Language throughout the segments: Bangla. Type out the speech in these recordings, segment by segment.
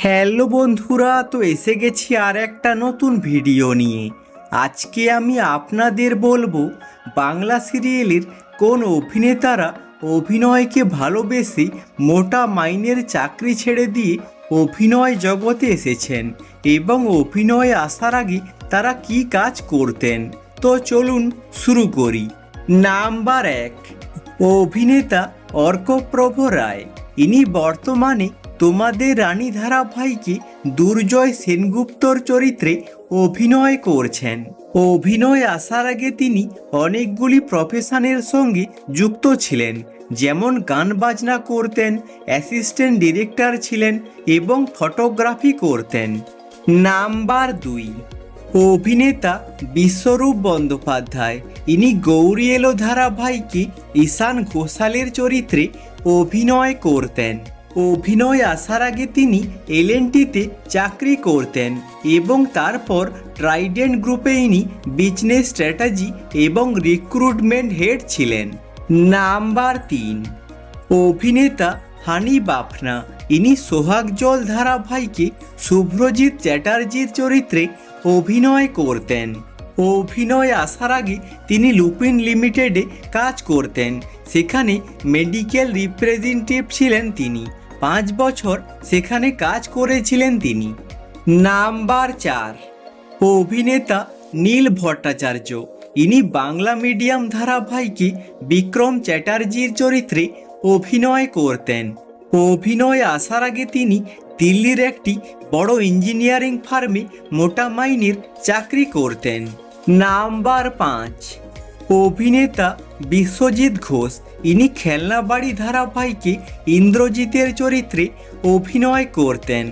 হ্যালো বন্ধুরা, তো এসে গেছি আর একটা নতুন ভিডিও নিয়ে। আজকে আমি আপনাদের বলবো বাংলা সিরিয়ালের কোন অভিনেতারা অভিনয়কে ভালোবেসে মোটা মাইনের চাকরি ছেড়ে দিয়ে অভিনয় জগতে এসেছেন এবং অভিনয়ে আসার আগে তারা কি কাজ করতেন। তো চলুন শুরু করি। নাম্বার 1, অভিনেতা অর্কপ্রভ রায়। ইনি বর্তমানে তোমাদের রানী ধারাবাহিকে দুর্জয় সেনগুপ্তর চরিত্রে অভিনয় করছেন। অভিনয় আসার আগে তিনি অনেকগুলি প্রফেশনের সঙ্গে যুক্ত ছিলেন, যেমন গান বাজনা করতেন, অ্যাসিস্ট্যান্ট ডিরেক্টর ছিলেন এবং ফটোগ্রাফি করতেন। নাম্বার 2, অভিনেতা বিশ্বরূপ বন্দ্যোপাধ্যায়। ইনি গৌরী এলো ধারাবাহিকে ঈশান ঘোষালের চরিত্রে অভিনয় করতেন। অভিনয় আসার আগে তিনি এলএনটিতে চাকরি করতেন এবং তারপর ট্রাইডেন্ট গ্রুপে ইনি বিজনেস স্ট্র্যাটেজি এবং রিক্রুটমেন্ট হেড ছিলেন। নাম্বার 3, অভিনেতা হানি বাফনা। ইনি সোহাগ জল ধারাবাহিকে শুভ্রজিৎ চ্যাটার্জির চরিত্রে অভিনয় করতেন। অভিনয় আসার আগে তিনি লুপিন লিমিটেডে কাজ করতেন, সেখানে মেডিকেল রিপ্রেজেন্টেটিভ ছিলেন তিনি। 5 বছর সেখানে কাজ করেছিলেন তিনি। নাম্বার 4, অভিনেতা নীল ভট্টাচার্য। ইনি বাংলা মিডিয়াম ধারাবাহিকে বিক্রম চ্যাটার্জির চরিত্রে অভিনয় করতেন। অভিনয় আসার আগে তিনি দিল্লির একটি বড় ইঞ্জিনিয়ারিং ফার্মে মোটা মাইনের চাকরি করতেন। নাম্বার 5, অভিনেতা বিশ্বজিৎ ঘোষ। ইনি খেলনা বাড়ি ধারাবাহিকে ইন্দ্রজিতের চরিত্রে অভিনয় করতেন।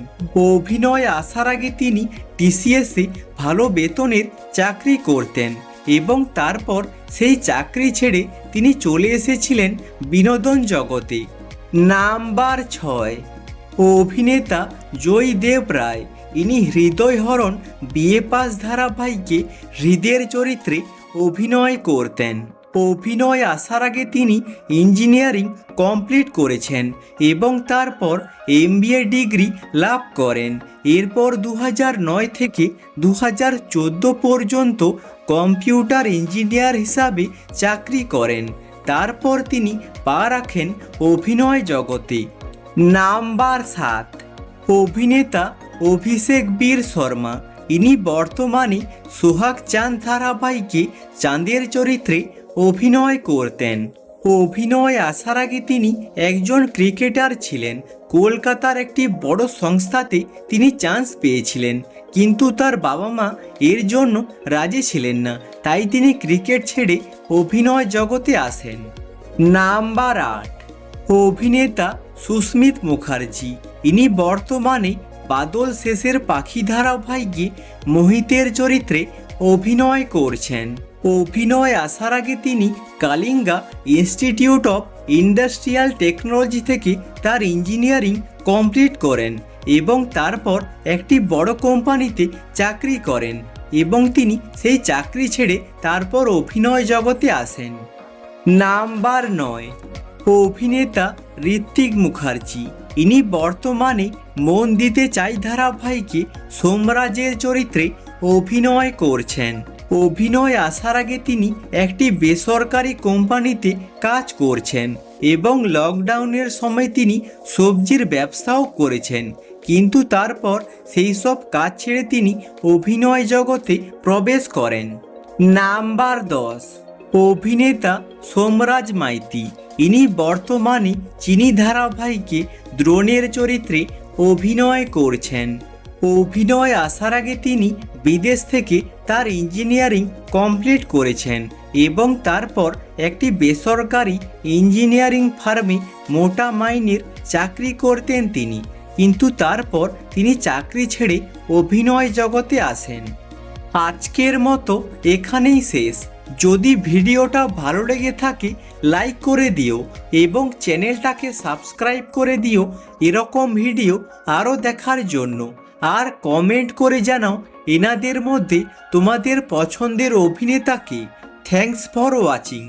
অভিনয় আসার আগে তিনি টিসিএসে ভালো বেতনের চাকরি করতেন এবং তারপর সেই চাকরি ছেড়ে তিনি চলে এসেছিলেন বিনোদন জগতে। নাম্বার 6, অভিনেতা জয়দেব রায়। ইনি হৃদয়হরণ বিএ পাস ধারাবাহিকে হৃদের চরিত্রে অভিনয় করতেন। অভিনয় আসার আগে তিনি ইঞ্জিনিয়ারিং কমপ্লিট করেছেন এবং তারপর এমবিএ ডিগ্রি লাভ করেন। এরপর 2009 থেকে 2014 পর্যন্ত কম্পিউটার ইঞ্জিনিয়ার হিসাবে চাকরি করেন। তারপর তিনি পা রাখেন অভিনয় জগতে। নাম্বার 7, অভিনেতা অভিষেক বীর শর্মা। ইনি বর্তমানে সোহাগ চাঁদ ধারাবাহিকে চাঁদের চরিত্রে অভিনয় করতেন। অভিনয় আসার আগে তিনি একজন ক্রিকেটার ছিলেন। কলকাতার একটি বড় সংস্থাতে তিনি চান্স পেয়েছিলেন, কিন্তু তার বাবা মা এর জন্য রাজি ছিলেন না, তাই তিনি ক্রিকেট ছেড়ে অভিনয় জগতে আসেন। নাম্বার 8, অভিনেতা সুস্মিত মুখার্জি। ইনি বর্তমানে বাদল শেষের পাখি ধারাবাহিকে মোহিতের চরিত্রে অভিনয় করছেন। অভিনয় আসার আগে তিনি Kalinga institute of industrial technology থেকে তার ইঞ্জিনিয়ারিং কমপ্লিট করেন এবং তারপর একটি বড় কোম্পানিতে চাকরি করেন এবং তিনি সেই চাকরি ছেড়ে তারপর অভিনয় জগতে আসেন। নাম্বার 9, অভিনেতা ঋত্বিক মুখার্জি। ইনি বর্তমানে মন দিতে চাই ধারাবাহিকে সোমরাজের চরিত্রে অভিনয় করছেন। অভিনয় আসার আগে তিনি একটি বেসরকারি কোম্পানিতে কাজ করছেন এবং লকডাউনের সময় তিনি সবজির ব্যবসাও করেছেন, কিন্তু তারপর সেই সব কাজ ছেড়ে তিনি অভিনয় জগতে প্রবেশ করেন। নাম্বার 10, অভিনেতা সোমরাজ মাইতি। ইনি বর্তমানে চিনি ধারাবাহিকে দ্রোণের চরিত্রে অভিনয় করছেন। অভিনয় আসার আগে তিনি বিদেশ থেকে তার ইঞ্জিনিয়ারিং কমপ্লিট করেছেন এবং তারপর একটি বেসরকারি ইঞ্জিনিয়ারিং ফার্মে মোটা মাইনের চাকরি করতেন তিনি, কিন্তু তারপর তিনি চাকরি ছেড়ে অভিনয় জগতে আসেন। আজকের মতো এখানেই শেষ। যদি ভিডিওটা ভালো লেগে থাকে লাইক করে দিও এবং চ্যানেলটাকে সাবস্ক্রাইব করে দিও এরকম ভিডিও আরও দেখার জন্য। আর কমেন্ট করে জানাও এনাদের মধ্যে তোমাদের পছন্দের অভিনেতাকে। Thanks for watching.